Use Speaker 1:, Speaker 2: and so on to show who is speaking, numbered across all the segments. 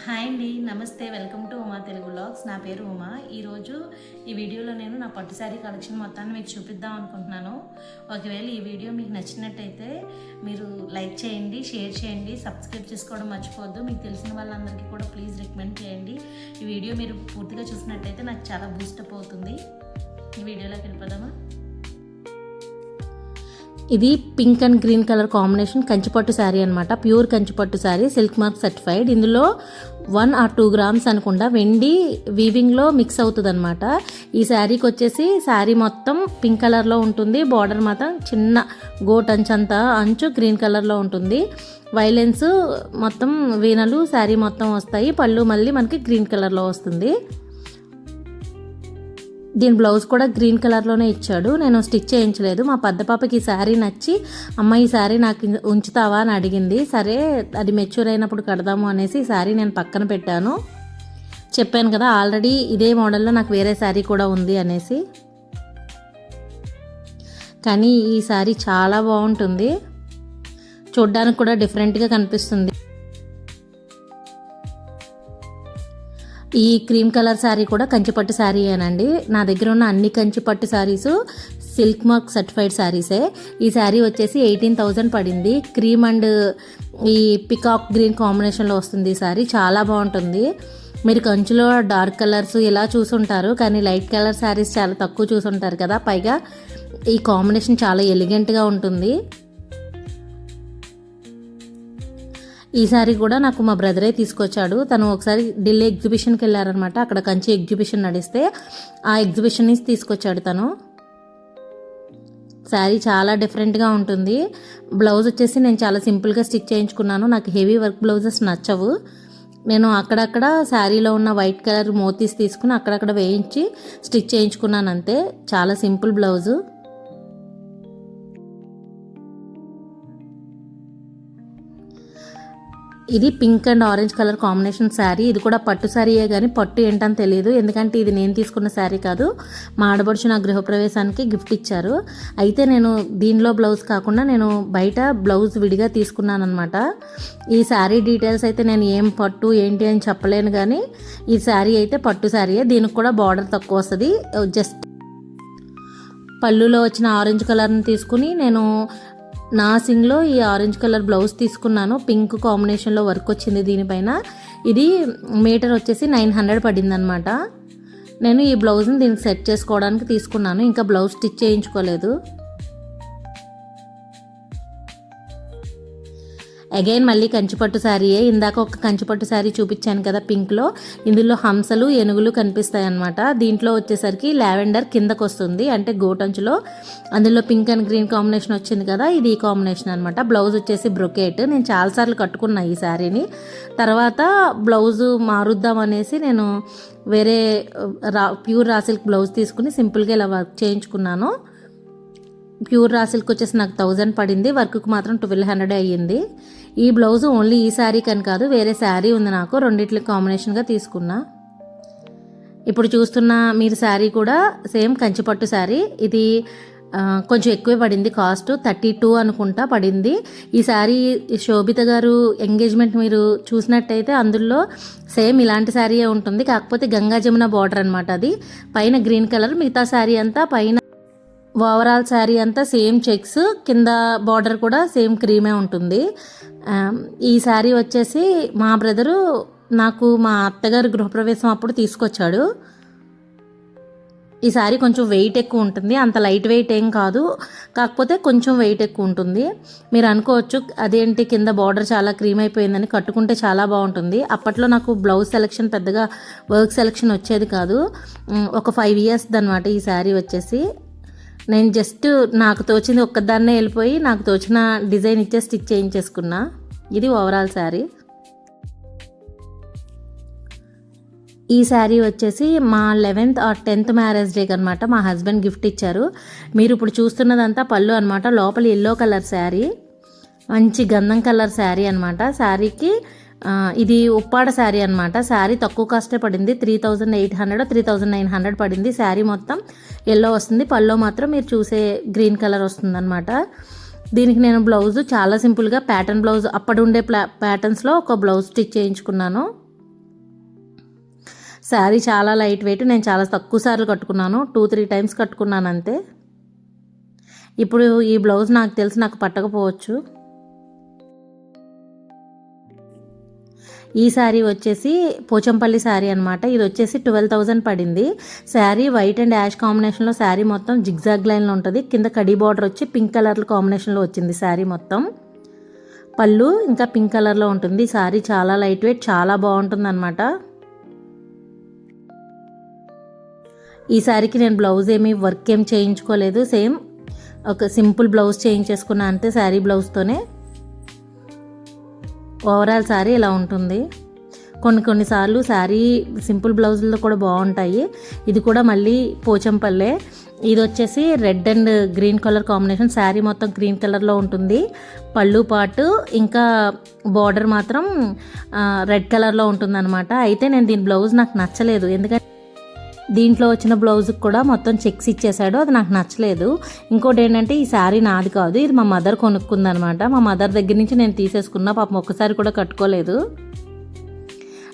Speaker 1: Hi అండి, నమస్తే. Welcome to Uma Telugu vlogs. నా పేరు ఉమా. ఈరోజు ఈ వీడియోలో నేను నా పట్టు శారీ కలెక్షన్ మొత్తాన్ని మీకు చూపిద్దాం అనుకుంటున్నాను. ఒకవేళ ఈ వీడియో మీకు నచ్చినట్టయితే మీరు లైక్ చేయండి, షేర్ చేయండి, సబ్స్క్రైబ్ చేసుకోవడం మర్చిపోవద్దు. మీకు తెలిసిన వాళ్ళందరికీ కూడా ప్లీజ్ రికమెండ్ చేయండి. ఈ వీడియో మీరు పూర్తిగా చూసినట్టయితే నాకు చాలా బూస్టప్ అవుతుంది. ఈ వీడియోలోకి వెళ్ళిపోదామా?
Speaker 2: ఇది pink and green colour combination కంచిపట్టు శారీ అనమాట. ప్యూర్ కంచిపట్టు శారీ, సిల్క్ మార్క్ సర్టిఫైడ్. ఇందులో 1 or 2 grams అనుకుంటా వెండి వీవింగ్లో మిక్స్ అవుతుంది అనమాట. ఈ శారీకి వచ్చేసి శారీ మొత్తం పింక్ కలర్లో ఉంటుంది. బార్డర్ మాత్రం చిన్న గోట్ అంచంత అంచు గ్రీన్ కలర్లో ఉంటుంది. వైలెన్స్ మొత్తం వీణలు శారీ మొత్తం వస్తాయి. పళ్ళు మళ్ళీ మనకి గ్రీన్ కలర్లో వస్తుంది. దీని బ్లౌజ్ కూడా గ్రీన్ కలర్లోనే ఇచ్చాడు. నేను స్టిచ్ చేయించలేదు. మా పెద్ద పాపకి ఈ శారీ నచ్చి, అమ్మ ఈ శారీ నాకు ఉంచుతావా అని అడిగింది. సరే అది మెచ్యూర్ అయినప్పుడు కడదాము అనేసి ఈ శారీ నేను పక్కన పెట్టాను. చెప్పాను కదా ఆల్రెడీ ఇదే మోడల్లో నాకు వేరే శారీ కూడా ఉంది అనేసి. కానీ ఈ శారీ చాలా బాగుంటుంది, చూడ్డానికి కూడా డిఫరెంట్గా కనిపిస్తుంది. ఈ క్రీమ్ కలర్ శారీ కూడా కంచిపట్టు శారీ ఏనండి. నా దగ్గర ఉన్న అన్ని కంచిపట్టు శారీస్ సిల్క్ మార్క్ సర్టిఫైడ్ శారీసే. ఈ శారీ వచ్చేసి 18,000 పడింది. క్రీమ్ అండ్ ఈ పికాక్ గ్రీన్ కాంబినేషన్లో వస్తుంది. ఈ శారీ చాలా బాగుంటుంది. మీరు కంచులో డార్క్ కలర్స్ ఇలా చూసుంటారు, కానీ లైట్ కలర్ శారీస్ చాలా తక్కువ చూసుంటారు కదా. పైగా ఈ కాంబినేషన్ చాలా ఎలిగెంట్గా ఉంటుంది. ఈ సారీ కూడా నాకు మా బ్రదరే తీసుకొచ్చాడు. తను ఒకసారి ఢిల్లీ ఎగ్జిబిషన్కి వెళ్ళారనమాట. అక్కడ కంచి ఎగ్జిబిషన్ నడిస్తే ఆ ఎగ్జిబిషన్ నుంచి తీసుకొచ్చాడు తను. శారీ చాలా డిఫరెంట్గా ఉంటుంది. బ్లౌజ్ వచ్చేసి నేను చాలా సింపుల్గా స్టిచ్ చేయించుకున్నాను. నాకు హెవీ వర్క్ బ్లౌజెస్ నచ్చవు. నేను అక్కడక్కడ శారీలో ఉన్న వైట్ కలర్ మోతీస్ తీసుకుని అక్కడక్కడ వేయించి స్టిచ్ చేయించుకున్నాను అంతే. చాలా సింపుల్ బ్లౌజు. ఇది pink and orange colour combination sari. ఇది కూడా పట్టు శారీయే కానీ పట్టు ఏంటని తెలియదు, ఎందుకంటే ఇది నేను తీసుకున్న శారీ కాదు. మా ఆడపడుచు నా గృహప్రవేశానికి గిఫ్ట్ ఇచ్చారు. అయితే నేను దీనిలో బ్లౌజ్ కాకుండా నేను బయట బ్లౌజ్ విడిగా తీసుకున్నాను అనమాట. ఈ శారీ డీటెయిల్స్ అయితే నేను ఏం పట్టు ఏంటి అని చెప్పలేను, కానీ ఈ శారీ అయితే పట్టు శారీయే. దీనికి కూడా బార్డర్ తక్కువ వస్తుంది. జస్ట్ పళ్ళులో వచ్చిన ఆరెంజ్ కలర్ని తీసుకుని నేను నాసింగ్లో ఈ ఆరెంజ్ కలర్ బ్లౌజ్ తీసుకున్నాను. పింక్ కాంబినేషన్లో వర్క్ వచ్చింది దీనిపైన. ఇది మీటర్ వచ్చేసి 900 పడింది అనమాట. నేను ఈ బ్లౌజ్ని దీనికి సెట్ చేసుకోవడానికి తీసుకున్నాను. ఇంకా బ్లౌజ్ స్టిచ్ చేయించుకోలేదు. అగైన్ మళ్ళీ కంచిపట్టు శారీయే. ఇందాక ఒక కంచిపట్టు శారీ చూపించాను కదా పింక్లో. ఇందులో హంసలు ఏనుగులు కనిపిస్తాయి అన్నమాట. దీంట్లో వచ్చేసరికి లావెండర్ కిందకు వస్తుంది, అంటే గోటంచులో. అందులో పింక్ అండ్ గ్రీన్ కాంబినేషన్ వచ్చింది కదా, ఇది ఈ కాంబినేషన్ అనమాట. బ్లౌజ్ వచ్చేసి బ్రొకేట్. నేను చాలాసార్లు కట్టుకున్నా ఈ శారీని. తర్వాత బ్లౌజు మారుద్దాం అనేసి నేను వేరే ప్యూర్ రా సిల్క్ బ్లౌజ్ తీసుకుని సింపుల్గా ఇలా వర్క్ చేయించుకున్నాను. ప్యూర్ రా సిల్క్ వచ్చేసి నాకు 1000 పడింది. వర్క్కి మాత్రం 1200 అయ్యింది. ఈ బ్లౌజ్ ఓన్లీ ఈ శారీకి అని కాదు, వేరే శారీ ఉంది నాకు, రెండిట్లకి కాంబినేషన్గా తీసుకున్నా. ఇప్పుడు చూస్తున్న మీరు శారీ కూడా సేమ్ కంచిపట్టు శారీ. ఇది కొంచెం ఎక్కువే పడింది కాస్ట్, 32 అనుకుంటా పడింది. ఈ శారీ శోభిత గారు ఎంగేజ్మెంట్ మీరు చూసినట్టయితే అందులో సేమ్ ఇలాంటి శారీయే ఉంటుంది, కాకపోతే గంగా జమున బార్డర్ అనమాట. అది పైన గ్రీన్ కలర్, మిగతా శారీ అంతా పైన ఓవరాల్ శారీ అంతా సేమ్ చెక్స్, కింద బార్డర్ కూడా సేమ్ క్రీమే ఉంటుంది. ఈ శారీ వచ్చేసి మా బ్రదరు నాకు మా అత్తగారు గృహప్రవేశం అప్పుడు తీసుకొచ్చాడు. ఈ శారీ కొంచెం వెయిట్ ఎక్కువ ఉంటుంది, అంత లైట్ వెయిట్ ఏం కాదు, కాకపోతే కొంచెం వెయిట్ ఎక్కువ ఉంటుంది. మీరు అనుకోవచ్చు అదేంటి కింద బార్డర్ చాలా క్రీమ్ అయిపోయిందని, కట్టుకుంటే చాలా బాగుంటుంది. అప్పట్లో నాకు బ్లౌజ్ సెలెక్షన్ పెద్దగా వర్క్ సెలెక్షన్ వచ్చేది కాదు. ఒక 5 years అనమాట ఈ శారీ వచ్చేసి. నేను జస్ట్ నాకు తోచింది ఒక్కదాన్నే వెళ్ళిపోయి నాకు తోచిన డిజైన్ ఇచ్చే స్టిచ్ చేయించేసుకున్నా. ఇది ఓవరాల్ శారీ. ఈ శారీ వచ్చేసి మా 11th or 10th మ్యారేజ్ డేకి అనమాట మా హస్బెండ్ గిఫ్ట్ ఇచ్చారు. మీరు ఇప్పుడు చూస్తున్నదంతా పళ్ళు అనమాట. లోపల ఎల్లో కలర్ శారీ, మంచి గంధం కలర్ శారీ అనమాట. శారీకి ఇది ఉప్పాడ శారీ అనమాట. శారీ తక్కువ కాస్టే పడింది, 3800 3900 పడింది. శారీ మొత్తం ఎల్లో వస్తుంది, పళ్ళు మాత్రం మీరు చూసే గ్రీన్ కలర్ వస్తుంది అనమాట. దీనికి నేను బ్లౌజ్ చాలా సింపుల్గా ప్యాటర్న్ బ్లౌజ్, అప్పుడు ఉండే ప్యాటర్న్స్లో ఒక బ్లౌజ్ స్టిచ్ చేయించుకున్నాను. శారీ చాలా లైట్ వెయిట్. నేను చాలా తక్కువ సార్లు కట్టుకున్నాను, 2-3 టైమ్స్ కట్టుకున్నాను అంతే. ఇప్పుడు ఈ బ్లౌజ్ నాకు తెలిసి నాకు పట్టకపోవచ్చు. ఈ శారీ వచ్చేసి పోచంపల్లి శారీ అనమాట. ఇది వచ్చేసి 12,000 పడింది. శారీ వైట్ అండ్ యాష్ కాంబినేషన్లో శారీ మొత్తం జిగ్జాగ్ లైన్లో ఉంటుంది. కింద కడీ బార్డర్ వచ్చి పింక్ కలర్ కాంబినేషన్లో వచ్చింది శారీ మొత్తం. పళ్ళు ఇంకా పింక్ కలర్లో ఉంటుంది. శారీ చాలా లైట్ వెయిట్, చాలా బాగుంటుంది అనమాట. ఈ శారీకి నేను బ్లౌజ్ ఏమి వర్క్ ఏం చేయించుకోలేదు, సేమ్ ఒక సింపుల్ బ్లౌజ్ చేయించేసుకున్నా అంతే శారీ బ్లౌజ్తోనే. ఓవరాల్ శారీ ఇలా ఉంటుంది. కొన్నిసార్లు శారీ సింపుల్ బ్లౌజుల్లో కూడా బాగుంటాయి. ఇది కూడా మళ్ళీ పోచంపల్లె. ఇది వచ్చేసి red and green colour combination. Sari మొత్తం గ్రీన్ కలర్లో ఉంటుంది. పళ్ళు పాటు ఇంకా బార్డర్ మాత్రం రెడ్ కలర్లో ఉంటుందన్నమాట. అయితే నేను దీని బ్లౌజ్ నాకు నచ్చలేదు, ఎందుకంటే దీంట్లో వచ్చిన బ్లౌజ్కి కూడా మొత్తం చెక్స్ ఇచ్చేసాడు, అది నాకు నచ్చలేదు. ఇంకోటి ఏంటంటే ఈ శారీ నాది కాదు, ఇది మా మదర్ కొనుక్కుందనమాట. మా మదర్ దగ్గర నుంచి నేను తీసేసుకున్నా. పాపం ఒక్కసారి కూడా కట్టుకోలేదు.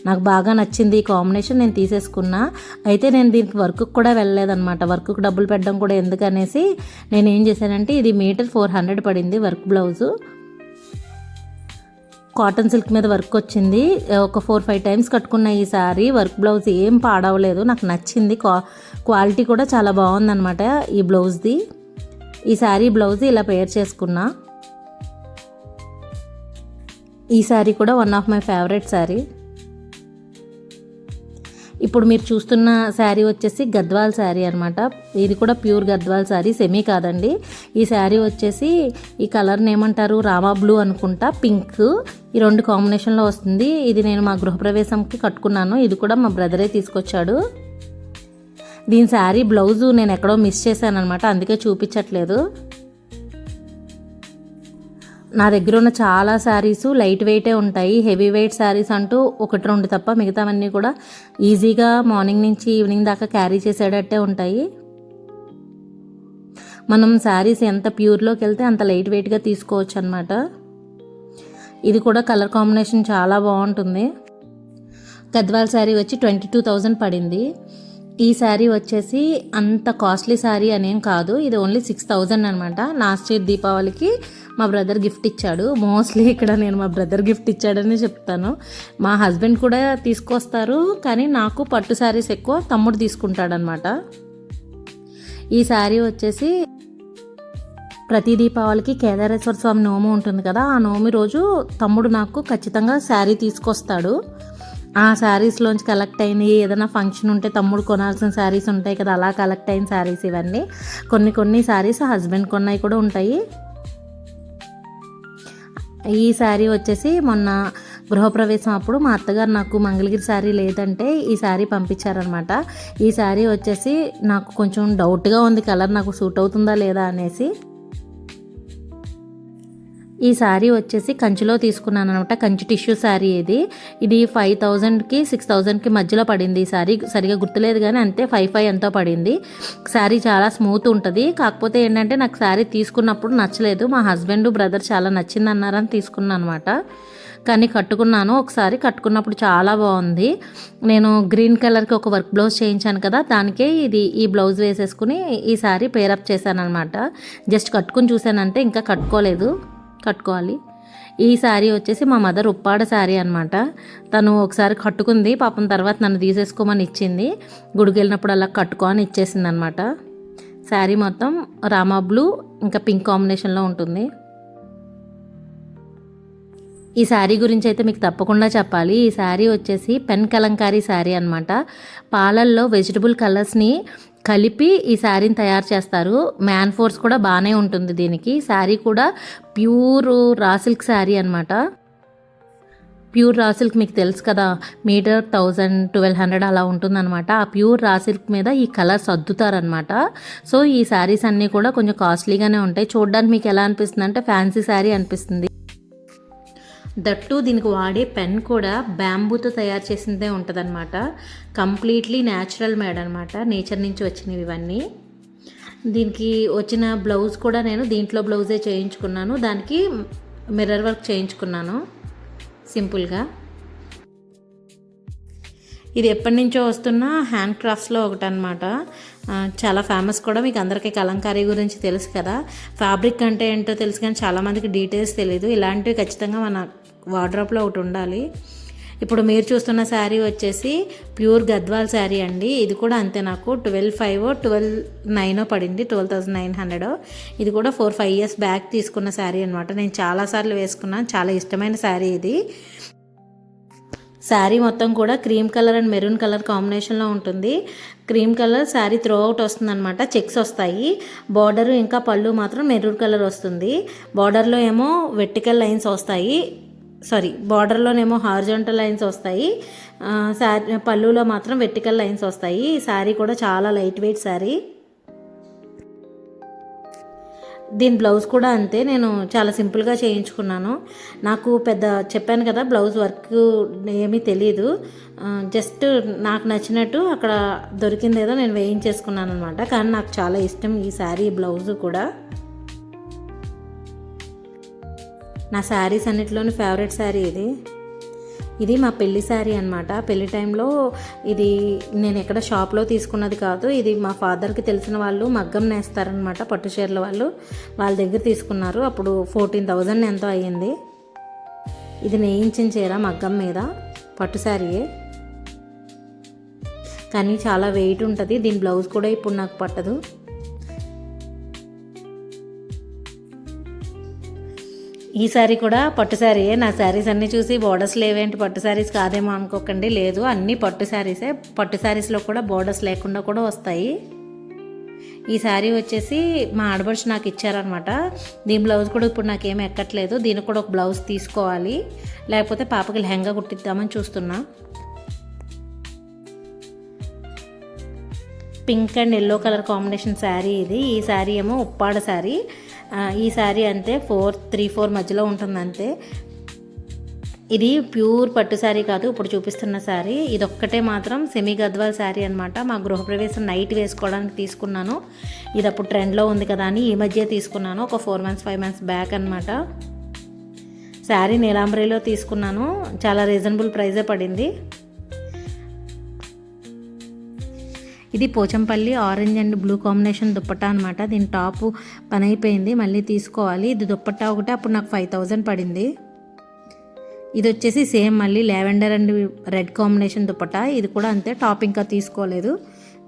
Speaker 2: నాకు బాగా నచ్చింది ఈ కాంబినేషన్, నేను తీసేసుకున్నా. అయితే నేను దీనికి వర్క్కి కూడా వెళ్ళలేదన్నమాట. వర్క్కి డబ్బులు పెట్టడం కూడా ఎందుకనేసి నేను ఏం చేశానంటే, ఇది మీటర్ 400 పడింది వర్క్ బ్లౌజు. కాటన్ సిల్క్ మీద వర్క్ వచ్చింది. ఒక 4-5 టైమ్స్ కట్టుకున్న ఈ శారీ. వర్క్ బ్లౌజ్ ఏం పాడవలేదు, నాకు నచ్చింది. క్వాలిటీ కూడా చాలా బాగుందన్నమాట ఈ బ్లౌజ్ది. ఈ శారీ బ్లౌజ్ ఇలా పేర్ చేసుకున్నా. ఈ శారీ కూడా one of my favourite sari. ఇప్పుడు మీరు చూస్తున్న శారీ వచ్చేసి గద్వాల్ శారీ అనమాట. ఇది కూడా ప్యూర్ గద్వాల్ శారీ, సెమీ కాదండి. ఈ శారీ వచ్చేసి ఈ కలర్ని ఏమంటారు, రామా బ్లూ అనుకుంటా, పింక్, ఈ 2 కాంబినేషన్లో వస్తుంది. ఇది నేను మా గృహప్రవేశంకి కట్టుకున్నాను. ఇది కూడా మా బ్రదరే తీసుకొచ్చాడు. దీని శారీ బ్లౌజు నేను ఎక్కడో మిస్ చేశాను అనమాట, అందుకే చూపించట్లేదు. నా దగ్గర ఉన్న చాలా శారీస్ లైట్ వెయిటే ఉంటాయి. హెవీ వెయిట్ శారీస్ అంటూ 1-2 తప్ప మిగతావన్నీ కూడా ఈజీగా మార్నింగ్ నుంచి ఈవినింగ్ దాకా క్యారీ చేసేటట్టే ఉంటాయి. మనం శారీస్ ఎంత ప్యూర్లోకి వెళ్తే అంత లైట్ వెయిట్గా తీసుకోవచ్చు అనమాట. ఇది కూడా కలర్ కాంబినేషన్ చాలా బాగుంటుంది. గద్వాల్ శారీ వచ్చి 22,000 పడింది. ఈ శారీ వచ్చేసి అంత కాస్ట్లీ శారీ అనేం కాదు, ఇది ఓన్లీ 6,000 అనమాట. లాస్ట్ ఇయర్ దీపావళికి మా బ్రదర్ గిఫ్ట్ ఇచ్చాడు. మోస్ట్లీ ఇక్కడ నేను మా బ్రదర్ గిఫ్ట్ ఇచ్చాడని చెప్తాను. మా హస్బెండ్ కూడా తీసుకొస్తారు, కానీ నాకు పట్టు శారీస్ ఎక్కువ తమ్ముడు తీసుకుంటాడనమాట. ఈ శారీ వచ్చేసి ప్రతి దీపావళికి కేదారేశ్వర స్వామి నోము ఉంటుంది కదా, ఆ నోమి రోజు తమ్ముడు నాకు ఖచ్చితంగా శారీ తీసుకొస్తాడు. ఆ శారీస్లోంచి కలెక్ట్ అయినవి, ఏదైనా ఫంక్షన్ ఉంటే తమ్ముడు కొనాల్సిన శారీస్ ఉంటాయి కదా, అలా కలెక్ట్ అయిన శారీస్ ఇవన్నీ. కొన్ని శారీస్ హస్బెండ్ కొన్నాయి కూడా ఉంటాయి. ఈ శారీ వచ్చేసి మొన్న గృహప్రవేశం అప్పుడు మా అత్తగారు నాకు మంగళగిరి శారీ లేదంటే ఈ శారీ పంపించారనమాట. ఈ శారీ వచ్చేసి నాకు కొంచెం డౌట్గా ఉంది, కలర్ నాకు సూట్ అవుతుందా లేదా అనేసి. ఈ శారీ వచ్చేసి కంచిలో తీసుకున్నాను అనమాట. కంచి టిష్యూ శారీ ఇది 5,000కి 6,000కి మధ్యలో పడింది. ఈ శారీ సరిగా గుర్తులేదు కానీ అంతే, 5,500 ఎంతో పడింది. శారీ చాలా స్మూత్ ఉంటుంది. కాకపోతే ఏంటంటే నాకు శారీ తీసుకున్నప్పుడు నచ్చలేదు. మా హస్బెండ్ బ్రదర్ చాలా నచ్చింది అన్నారని తీసుకున్నాను అనమాట. కానీ కట్టుకున్నాను, ఒకసారి కట్టుకున్నప్పుడు చాలా బాగుంది. నేను గ్రీన్ కలర్కి ఒక వర్క్ బ్లౌజ్ చేయించాను కదా, దానికే ఈ బ్లౌజ్ వేసేసుకుని ఈ శారీ పేరప్ చేశాను అనమాట. జస్ట్ కట్టుకుని చూశానంటే, ఇంకా కట్టుకోవాలి. ఈ శారీ వచ్చేసి మా మదర్ ఉప్పాడ శారీ అనమాట. తను ఒకసారి కట్టుకుంది పాపం, తర్వాత నన్ను తీసేసుకోమని ఇచ్చింది. గుడికి వెళ్ళినప్పుడు అలా కట్టుకోని ఇచ్చేసింది అనమాట. శారీ మొత్తం రామా బ్లూ ఇంకా పింక్ కాంబినేషన్లో ఉంటుంది. ఈ శారీ గురించి అయితే మీకు తప్పకుండా చెప్పాలి. ఈ శారీ వచ్చేసి పెన్ కలంకారీ శారీ అనమాట. పాలల్లో వెజిటబుల్ కలర్స్ని కలిపి ఈ శారీని తయారు చేస్తారు. మ్యాన్ ఫోర్స్ కూడా బాగానే ఉంటుంది దీనికి. శారీ కూడా ప్యూర్ రా సిల్క్ శారీ అనమాట. ప్యూర్ రా సిల్క్ మీకు తెలుసు కదా, మీటర్ 1,000-1,200 అలా ఉంటుందన్నమాట. ఆ ప్యూర్ రా సిల్క్ మీద ఈ కలర్స్ అద్దుతారనమాట. సో ఈ శారీస్ అన్నీ కూడా కొంచెం కాస్ట్లీగానే ఉంటాయి. చూడడానికి మీకు ఎలా అనిపిస్తుంది అంటే ఫ్యాన్సీ శారీ అనిపిస్తుంది. దట్టు దీనికి వాడే పెన్ కూడా బ్యాంబూతో తయారు చేసిందే ఉంటుందన్నమాట. కంప్లీట్లీ న్యాచురల్ మేడ్ అనమాట, నేచర్ నుంచి వచ్చినవి ఇవన్నీ. దీనికి వచ్చిన బ్లౌజ్ కూడా నేను దీంట్లో బ్లౌజే చేయించుకున్నాను. దానికి మిర్రర్ వర్క్ చేయించుకున్నాను సింపుల్గా. ఇది ఎప్పటి నుంచో వస్తున్న హ్యాండ్ క్రాఫ్ట్స్లో ఒకటి అనమాట. చాలా ఫేమస్ కూడా. మీకు అందరికీ కలంకారీ గురించి తెలుసు కదా. ఫ్యాబ్రిక్ అంటే ఏంటో తెలుసు కానీ చాలామందికి డీటెయిల్స్ తెలీదు. ఇలాంటివి ఖచ్చితంగా మన వార్డ్రోబ్లో ఒకటి ఉండాలి. ఇప్పుడు మీరు చూస్తున్న శారీ వచ్చేసి ప్యూర్ గద్వాల్ శారీ అండి. ఇది కూడా అంతే, నాకు 12,500 12,900 పడింది, 12,900. ఇది కూడా 4-5 ఇయర్స్ బ్యాక్ తీసుకున్న శారీ అనమాట. నేను చాలాసార్లు వేసుకున్నాను, చాలా ఇష్టమైన శారీ ఇది. శారీ మొత్తం కూడా cream colour and maroon colour కాంబినేషన్లో ఉంటుంది. Cream colour sari throw out వస్తుందన్నమాట, చెక్స్ వస్తాయి. బార్డర్ ఇంకా పళ్ళు మాత్రం మెరూన్ కలర్ వస్తుంది. బార్డర్లో ఏమో వెర్టికల్ లైన్స్ వస్తాయి, బార్డర్లోనేమో హారిజాంటల్ లైన్స్ వస్తాయి. శారీ పళ్ళులో మాత్రం వెర్టికల్ లైన్స్ వస్తాయి. శారీ కూడా చాలా లైట్ వెయిట్ శారీ. దీని బ్లౌజ్ కూడా అంతే, నేను చాలా సింపుల్గా చేయించుకున్నాను. నాకు పెద్ద చెప్పాను కదా బ్లౌజ్ వర్క్ ఏమీ తెలియదు. జస్ట్ నాకు నచ్చినట్టు అక్కడ దొరికిందేదో నేను వేయించేసుకున్నాను అనమాట. కానీ నాకు చాలా ఇష్టం ఈ శారీ బ్లౌజ్ కూడా. నా శారీస్ అన్నిటిలోని ఫేవరెట్ శారీ ఇది మా పెళ్లి శారీ అనమాట. పెళ్లి టైంలో ఇది నేను ఎక్కడ షాప్లో తీసుకున్నది కాదు. ఇది మా ఫాదర్కి తెలిసిన వాళ్ళు మగ్గం నేస్తారనమాట, పట్టు చీరల వాళ్ళు, వాళ్ళ దగ్గర తీసుకున్నారు. అప్పుడు 14,000 ఎంతో అయ్యింది. ఇది నేయించిన చీర మగ్గం మీద, పట్టు శారీయే కానీ చాలా వెయిట్ ఉంటుంది. దీని బ్లౌజ్ కూడా ఇప్పుడు నాకు పట్టదు. ఈ శారీ కూడా పట్టు శారీయే. నా శారీస్ అన్నీ చూసి బోర్డర్స్ లేవేంటి, పట్టు శారీస్ కాదేమో అనుకోకండి, లేదు అన్నీ పట్టు శారీసే. పట్టు శారీస్లో కూడా బోర్డర్స్ లేకుండా కూడా వస్తాయి. ఈ శారీ వచ్చేసి మా ఆడబడుచు నాకు ఇచ్చారనమాట. దీని బ్లౌజ్ కూడా ఇప్పుడు నాకేమీ ఎక్కట్లేదు. దీనికి కూడా ఒక బ్లౌజ్ తీసుకోవాలి, లేకపోతే పాపకి లెహంగా కుట్టిద్దామని చూస్తున్నా. Pink and yellow colour combination sari ఇది. ఈ శారీ ఏమో ఉప్పాడ శారీ. ఈ శారీ అంతే 4-3-4 మధ్యలో ఉంటుంది అంతే. ఇది ప్యూర్ పట్టు శారీ కాదు ఇప్పుడు చూపిస్తున్న శారీ. ఇది ఒక్కటే మాత్రం సెమీ గద్వాల్ శారీ అనమాట. మా గృహప్రవేశం నైట్ వేసుకోవడానికి తీసుకున్నాను. ఇది అప్పుడు ట్రెండ్లో ఉంది కదా అని ఈ మధ్య తీసుకున్నాను, ఒక 4 months 5 months బ్యాక్ అనమాట. శారీ నీలాంబరిలో తీసుకున్నాను, చాలా రీజనబుల్ ప్రైజే పడింది. ఇది Pochampally orange and blue combination dupatta అనమాట. దీని టాపు పని అయిపోయింది, మళ్ళీ తీసుకోవాలి. ఇది దుప్పట్టా ఒకటే అప్పుడు నాకు 5,000 పడింది. ఇది వచ్చేసి సేమ్ మళ్ళీ lavender and red combination dupatta. ఇది కూడా అంతే, టాప్ ఇంకా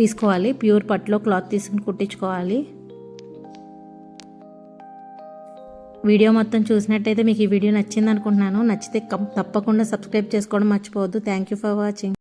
Speaker 2: తీసుకోవాలి. ప్యూర్ పట్టులో క్లాత్ తీసుకుని కుట్టించుకోవాలి. వీడియో మొత్తం చూసినట్టయితే మీకు ఈ వీడియో నచ్చింది అనుకుంటున్నాను. నచ్చితే తప్పకుండా సబ్స్క్రైబ్ చేసుకోవడం మర్చిపోవద్దు. Thank you for watching.